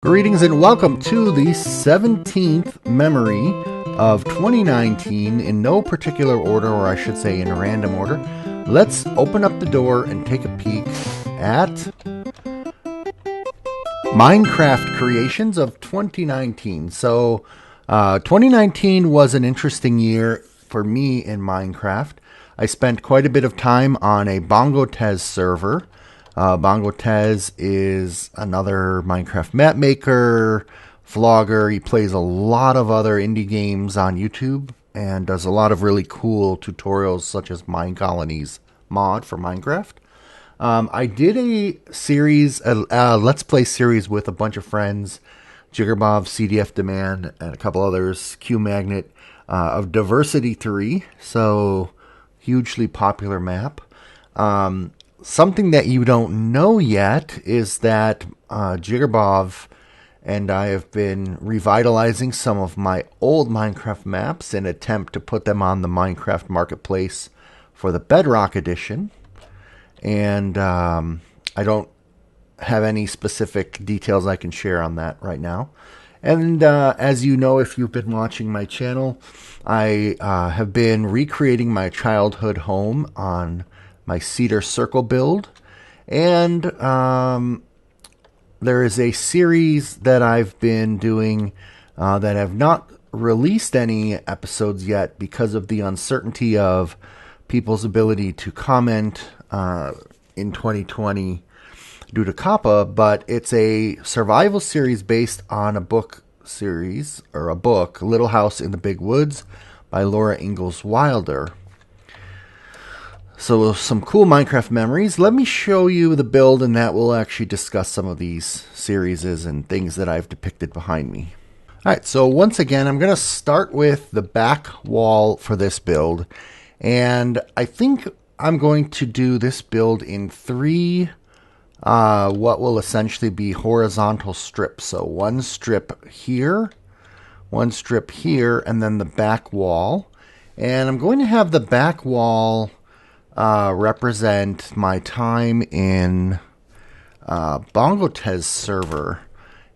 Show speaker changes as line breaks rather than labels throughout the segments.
Greetings and welcome to the 17th memory of 2019 in no particular order, or I should say in random order. Let's open up the door and take a peek at Minecraft creations of 2019. So 2019 was an interesting year for me in Minecraft. I spent quite a bit of time on a Bongo Tez server. Bongo Tez is another Minecraft map maker, vlogger. He plays a lot of other indie games on YouTube and does a lot of really cool tutorials such as Mine Colonies mod for Minecraft. I did a series, a Let's Play series with a bunch of friends, Jiggerbob, CDF Demand, and a couple others, Q Magnet, of Diversity 3. So, hugely popular map. Something that you don't know yet is that Jiggerbob and I have been revitalizing some of my old Minecraft maps in an attempt to put them on the Minecraft Marketplace for the Bedrock Edition. And I don't have any specific details I can share on that right now. And as you know, if you've been watching my channel, I have been recreating my childhood home on my Cedar Circle build, and there is a series that I've been doing that have not released any episodes yet because of the uncertainty of people's ability to comment in 2020 due to COPPA, but it's a survival series based on a book series, or a book, Little House in the Big Woods by Laura Ingalls Wilder. So some cool Minecraft memories. Let me show you the build, and that will actually discuss some of these series and things that I've depicted behind me. Alright, so once again, I'm going to start with the back wall for this build. And I think I'm going to do this build in three, what will essentially be horizontal strips. So one strip here, and then the back wall. And I'm going to have the back wall represent my time in Bongo Tez server,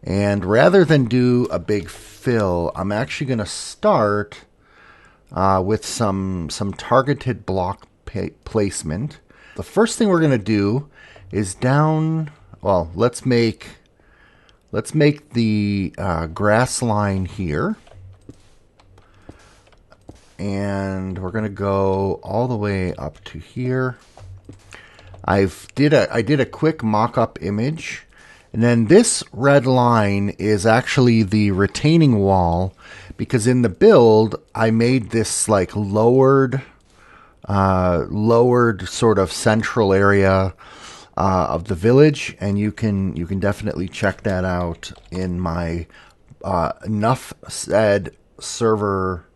and rather than do a big fill, I'm actually going to start with some targeted block placement. The first thing we're going to do is let's make the grass line here. And we're going to go all the way up to here. I did a quick mock-up image. And then this red line is actually the retaining wall, because in the build I made this like lowered sort of central area of the village, and you can definitely check that out in my Enough Said server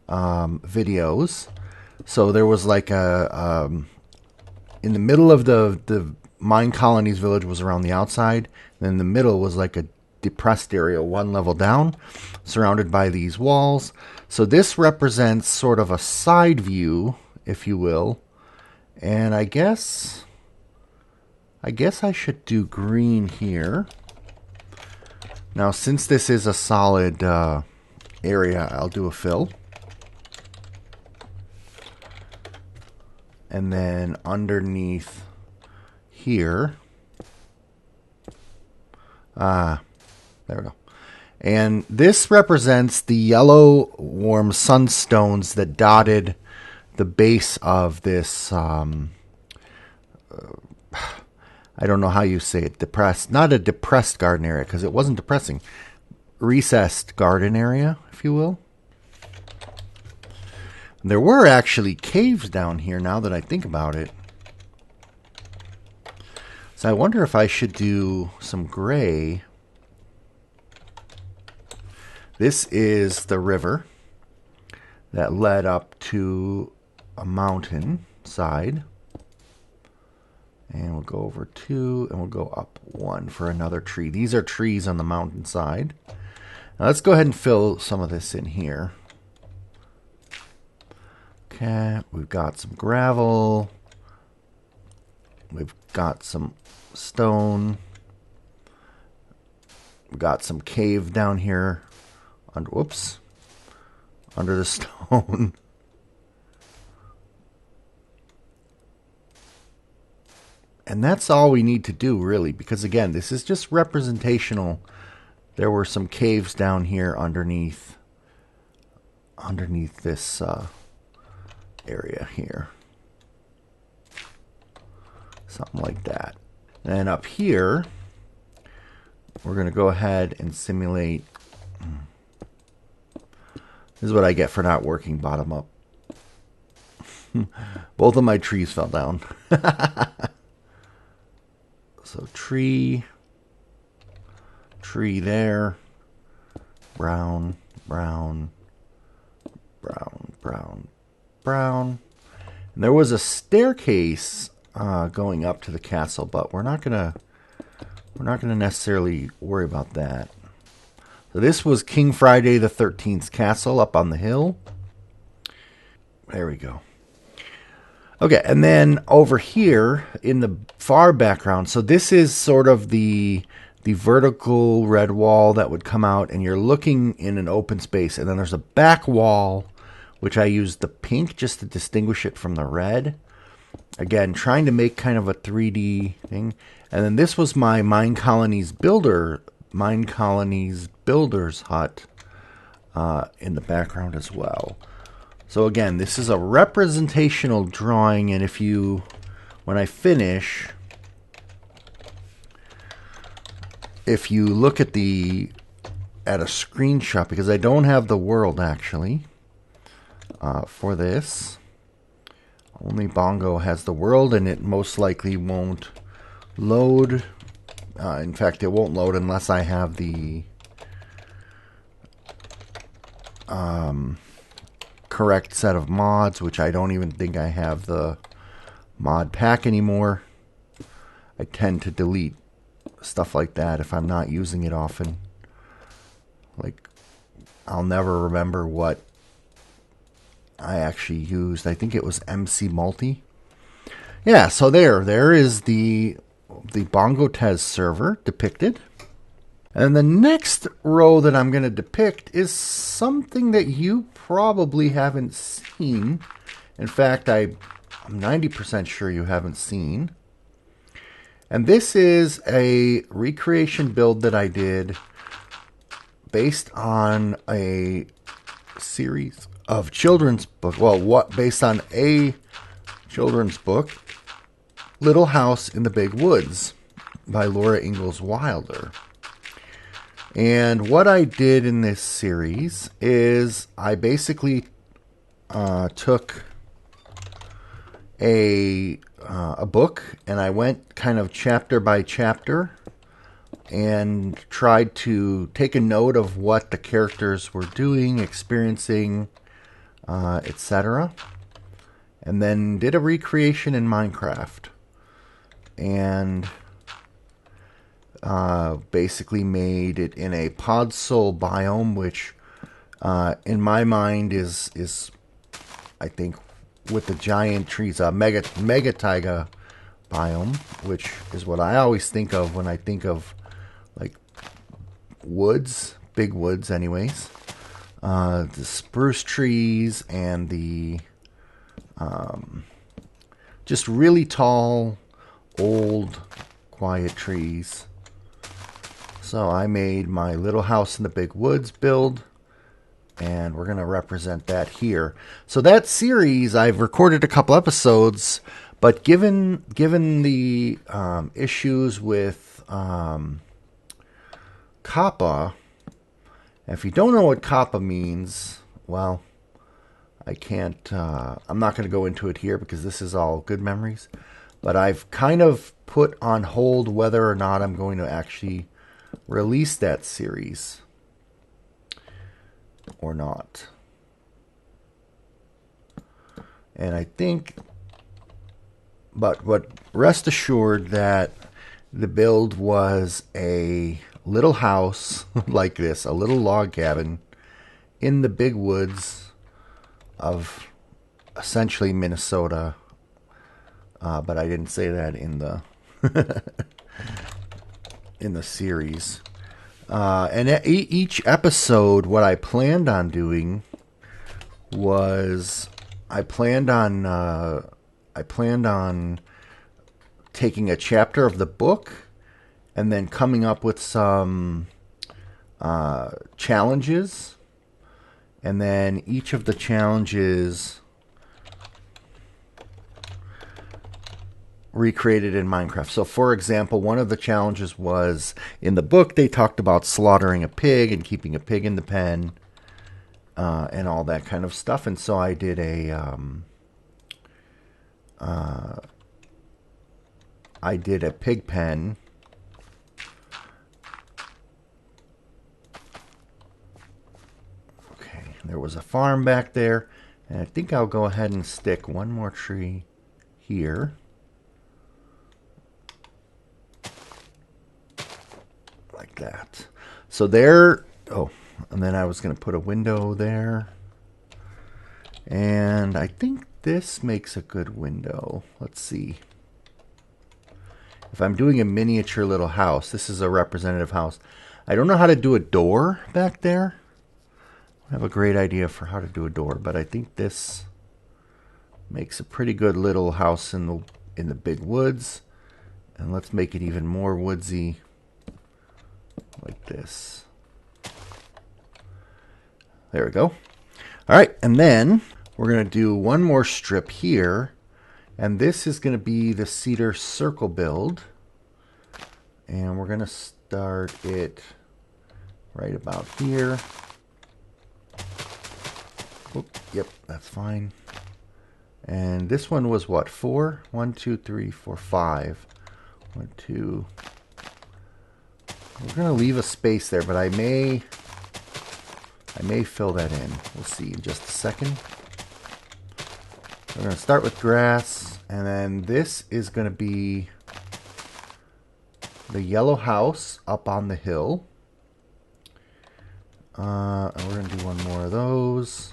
videos. So there was like in the middle of the Mine Colonies village was around the outside, and in the middle was like a depressed area one level down, surrounded by these walls. So this represents sort of a side view, if you will, and I guess I should do green here. Now since this is a solid area, I'll do a fill. And then underneath here, there we go. And this represents the yellow warm sunstones that dotted the base of this, I don't know how you say it, not a depressed garden area, because it wasn't depressing. Recessed garden area, if you will. There were actually caves down here now that I think about it. So I wonder if I should do some gray. This is the river that led up to a mountain side. And we'll go over 2 and we'll go up 1 for another tree. These are trees on the mountain side. Now let's go ahead and fill some of this in here. Okay, we've got some gravel. We've got some stone. We got some cave down here. Whoops. Under the stone. And that's all we need to do, really, because, again, this is just representational. There were some caves down here underneath this area here. Something like that. And up here, we're going to go ahead and simulate. This is what I get for not working bottom up. Both of my trees fell down. So tree there, brown, brown, brown, brown, brown. And there was a staircase going up to the castle, but we're not gonna necessarily worry about that. So this was King Friday the 13th's castle up on the hill. There we go. Okay, and then over here in the far background, so this is sort of the vertical red wall that would come out, and you're looking in an open space, and then there's a back wall, which I used the pink just to distinguish it from the red. Again, trying to make kind of a 3D thing. And then this was my Mine Colonies Builder's hut in the background as well. So again, this is a representational drawing, and when I finish, if you look at a screenshot, because I don't have the world actually for this, only Bongo has the world, and it most likely won't load. In fact, it won't load unless I have the correct set of mods, which I don't even think I have the mod pack anymore. I tend to delete stuff like that if I'm not using it often. Like, I'll never remember what I actually used. I think it was MC Multi. Yeah, so there is the Bongo Tez server depicted. And the next row that I'm going to depict is something that you probably haven't seen. In fact, I'm 90% sure you haven't seen. And this is a recreation build that I did based on a series of children's book. Well, based on a children's book, Little House in the Big Woods by Laura Ingalls Wilder. And what I did in this series is I basically took a book, and I went kind of chapter by chapter and tried to take a note of what the characters were doing, experiencing, etc. And then did a recreation in Minecraft. And basically made it in a podzol biome, which in my mind is I think with the giant trees, mega taiga biome, which is what I always think of when I think of like woods, big woods anyways. The spruce trees and the just really tall, old, quiet trees. So I made my Little House in the Big Woods build, and we're going to represent that here. So that series, I've recorded a couple episodes, but given the issues with kappa, if you don't know what kappa means, well, I can't, I'm not going to go into it here because this is all good memories, but I've kind of put on hold whether or not I'm going to actually release that series or not. And I think, but rest assured that the build was a little house like this, a little log cabin in the big woods of essentially Minnesota. But I didn't say that in the in the series. And each episode, what I planned on doing was I planned on taking a chapter of the book and then coming up with some challenges, and then each of the challenges recreated in Minecraft. So, for example, one of the challenges was in the book, they talked about slaughtering a pig and keeping a pig in the pen and all that kind of stuff. And so I did a pig pen. Okay, there was a farm back there, and I think I'll go ahead and stick one more tree here. Like that. So there, oh, and then I was going to put a window there. And I think this makes a good window. Let's see. If I'm doing a miniature little house, this is a representative house. I don't know how to do a door back there. I have a great idea for how to do a door, but I think this makes a pretty good little house in the big woods. And let's make it even more woodsy, like this. There we go. All right, and then we're going to do one more strip here, and this is going to be the cedar circle build, and we're going to start it right about here. Oh, yep, that's fine. And this one was what, 4? 1, 2, 3, 4, 5. 1, 2. We're going to leave a space there, but I may fill that in. We'll see in just a second. We're going to start with grass, and then this is going to be the yellow house up on the hill. And we're going to do one more of those.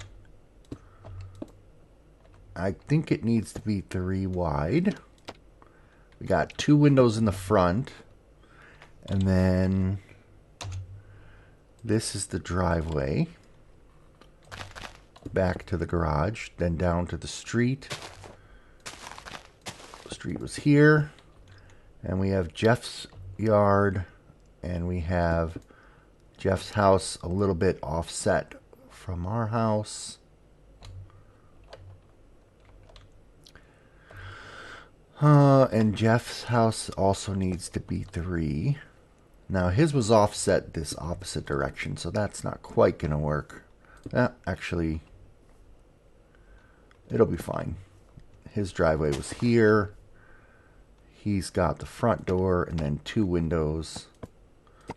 I think it needs to be 3 wide. We got 2 windows in the front. And then this is the driveway. Back to the garage, then down to the street. The street was here. And we have Jeff's yard. And we have Jeff's house a little bit offset from our house. And Jeff's house also needs to be 3. Now his was offset this opposite direction, so that's not quite going to work. Actually, it'll be fine. His driveway was here. He's got the front door and then 2 windows.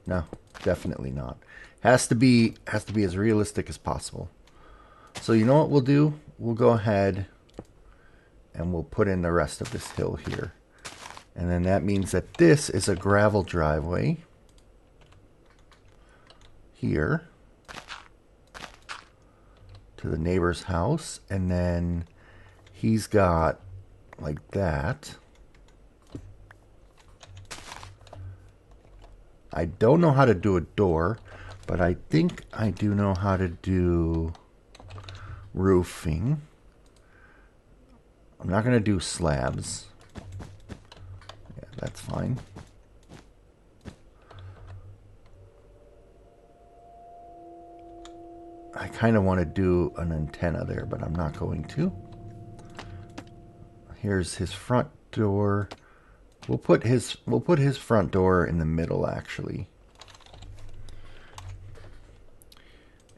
No, definitely not. Has to be as realistic as possible. So you know what we'll do? We'll go ahead and we'll put in the rest of this hill here. And then that means that this is a gravel driveway here to the neighbor's house. And then he's got like that. I don't know how to do a door, but I think I do know how to do roofing. I'm not going to do slabs. Yeah, that's fine. I kind of want to do an antenna there, but I'm not going to. Here's his front door. We'll put his front door in the middle, actually.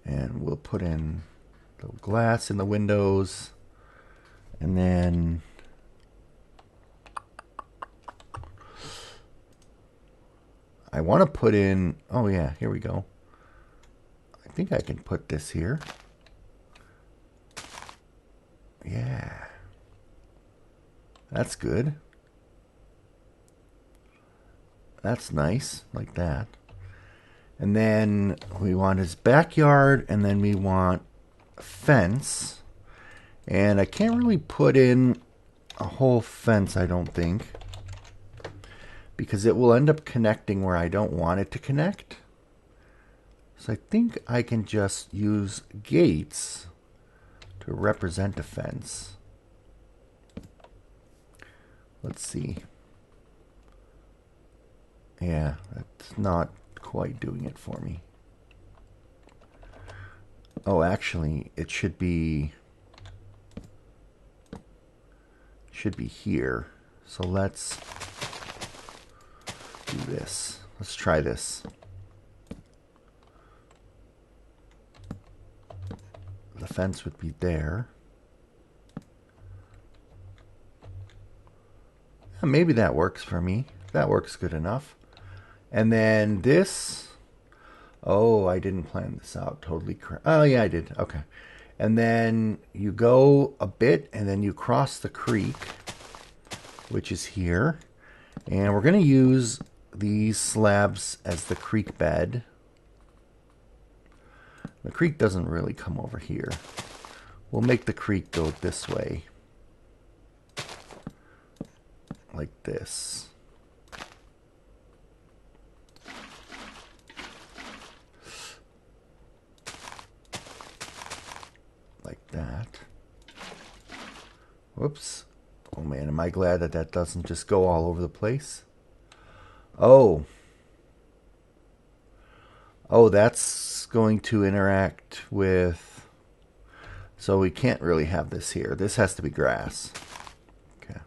And we'll put in the glass in the windows. And then I want to put in, oh yeah, here we go. I think I can put this here. Yeah. That's good. That's nice, like that. And then we want his backyard, and then we want a fence. And I can't really put in a whole fence, I don't think, because it will end up connecting where I don't want it to connect. So I think I can just use gates to represent a fence. Let's see. Yeah, that's not quite doing it for me. Oh, actually, it should be here. So let's do this. Let's try this. The fence would be there. Yeah, maybe that works for me. That works good enough. And then this. Oh, I didn't plan this out totally correct. Oh, yeah, I did. Okay. And then you go a bit, and then you cross the creek, which is here. And we're going to use these slabs as the creek bed. The creek doesn't really come over here. We'll make the creek go this way. Like this. Like that. Whoops. Oh man, am I glad that that doesn't just go all over the place? Oh, that's going to interact with... So we can't really have this here. This has to be grass. Okay,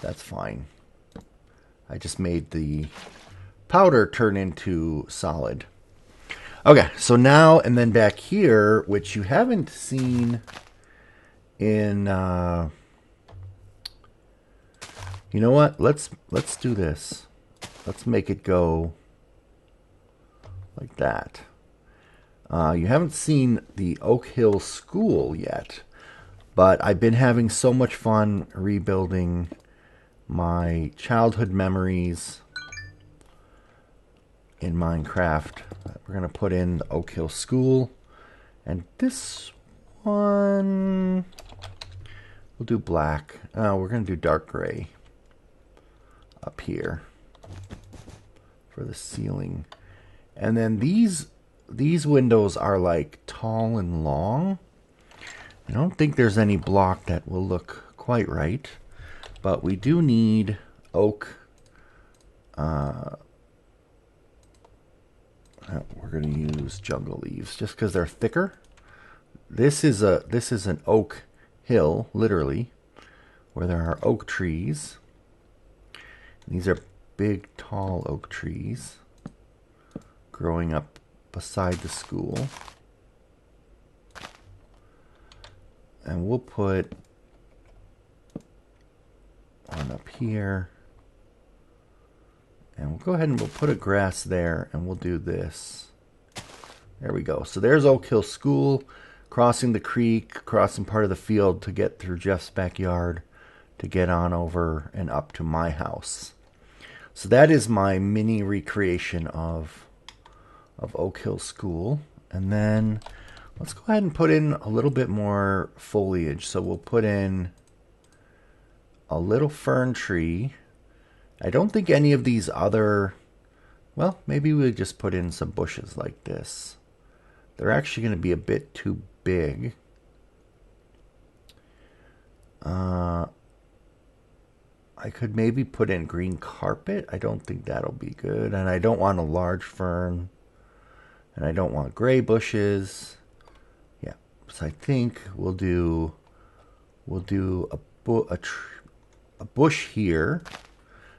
that's fine. I just made the powder turn into solid. Okay, so now and then back here, which you haven't seen in... you know what? Let's do this. Let's make it go like that. You haven't seen the Oak Hill School yet, but I've been having so much fun rebuilding my childhood memories in Minecraft. We're going to put in the Oak Hill School, and this one we'll do black. We're going to do dark gray up here for the ceiling. And then these windows are like tall and long. I don't think there's any block that will look quite right, but we do need oak. We're going to use jungle leaves just because they're thicker. This is an oak hill, literally, where there are oak trees. These are big, tall oak trees growing up beside the school. And we'll put one up here. And we'll go ahead and we'll put a grass there, and we'll do this. There we go. So there's Oak Hill School, crossing the creek, crossing part of the field to get through Jeff's backyard to get on over and up to my house. So that is my mini recreation of Oak Hill School. And then let's go ahead and put in a little bit more foliage. So we'll put in a little fern tree. I don't think any of these other... Well, maybe we'll just put in some bushes like this. They're actually going to be a bit too big. I could maybe put in green carpet. I don't think that'll be good. And I don't want a large fern. And I don't want gray bushes. Yeah. So I think we'll do a bush here,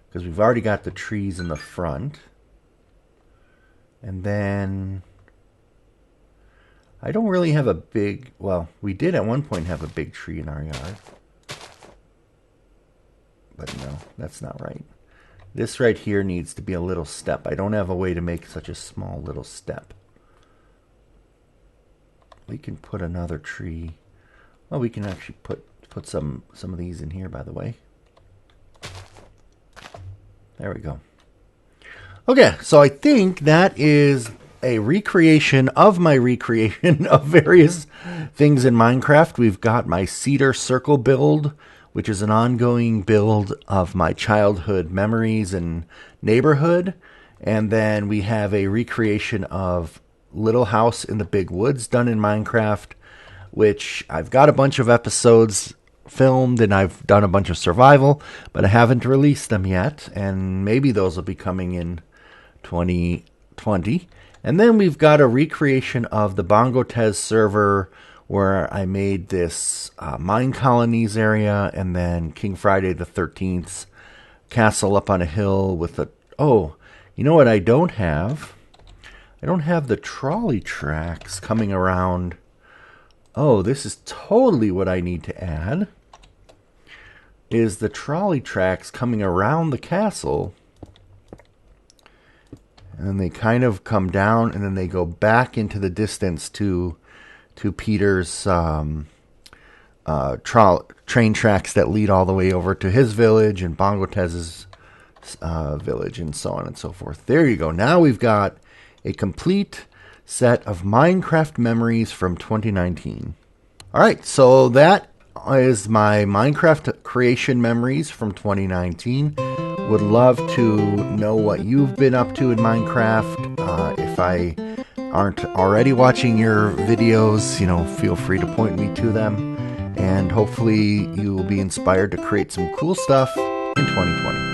because we've already got the trees in the front. And then I don't really have a big... Well, we did at one point have a big tree in our yard. But no, that's not right. This right here needs to be a little step. I don't have a way to make such a small little step. We can put another tree. Well, we can actually put some of these in here, by the way. There we go. Okay, so I think that is a recreation of my recreation of various things in Minecraft. We've got my cedar circle build, which is an ongoing build of my childhood memories and neighborhood. And then we have a recreation of Little House in the Big Woods done in Minecraft, which I've got a bunch of episodes filmed and I've done a bunch of survival, but I haven't released them yet, and maybe those will be coming in 2020. And then we've got a recreation of the Bongo Tez server where I made this mine colonies area, and then King Friday the 13th's castle up on a hill with a... Oh, you know what I don't have? I don't have the trolley tracks coming around. Oh, this is totally what I need to add. Is the trolley tracks coming around the castle. And they kind of come down and then they go back into the distance to Peter's train tracks that lead all the way over to his village and Bongo Tez's village and so on and so forth. There you go. Now we've got a complete set of Minecraft memories from 2019. All right, so that is my Minecraft creation memories from 2019. Would love to know what you've been up to in Minecraft. If I aren't already watching your videos, feel free to point me to them. And hopefully you will be inspired to create some cool stuff in 2020.